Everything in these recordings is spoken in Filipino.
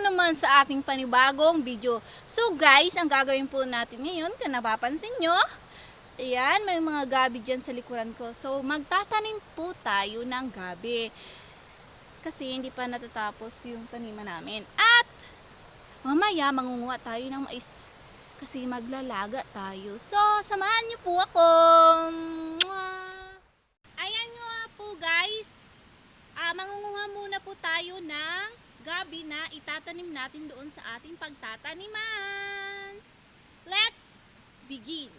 naman sa ating panibagong video. So guys, ang gagawin po natin ngayon, kung napapansin nyo, ayan, may mga gabi dyan sa likuran ko. So magtatanim po tayo ng gabi. Kasi hindi pa natatapos yung taniman namin. At mamaya mangunguha tayo ng mais. Kasi maglalaga tayo. So samahan nyo po ako. Ayan nga po guys. Mangunguha muna po tayo ng gabi na itatanim natin doon sa ating pagtataniman. Let's begin!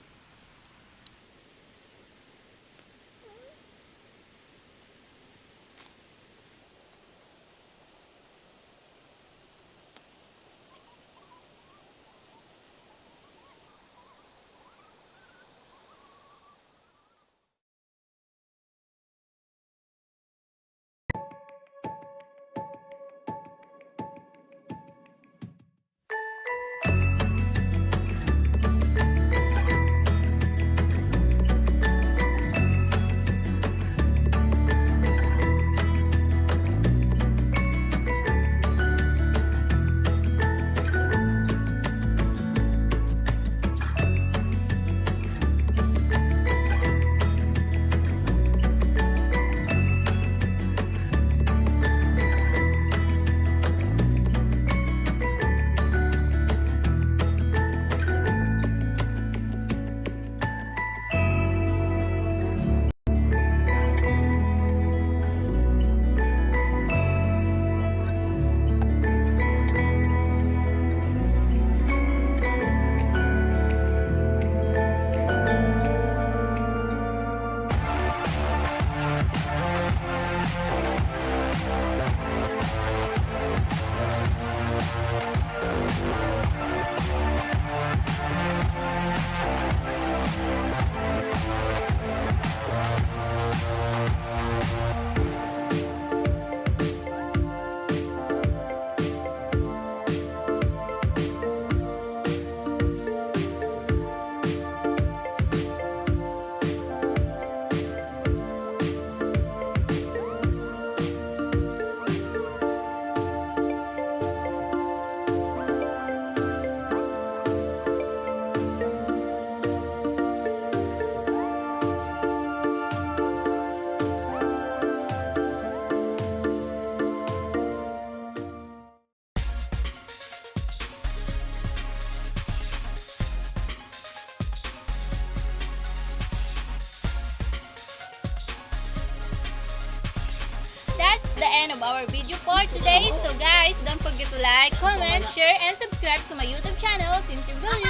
That's the end of our video for today. So guys, don't forget to like, comment, share, and subscribe to my YouTube channel, TinTin Bello.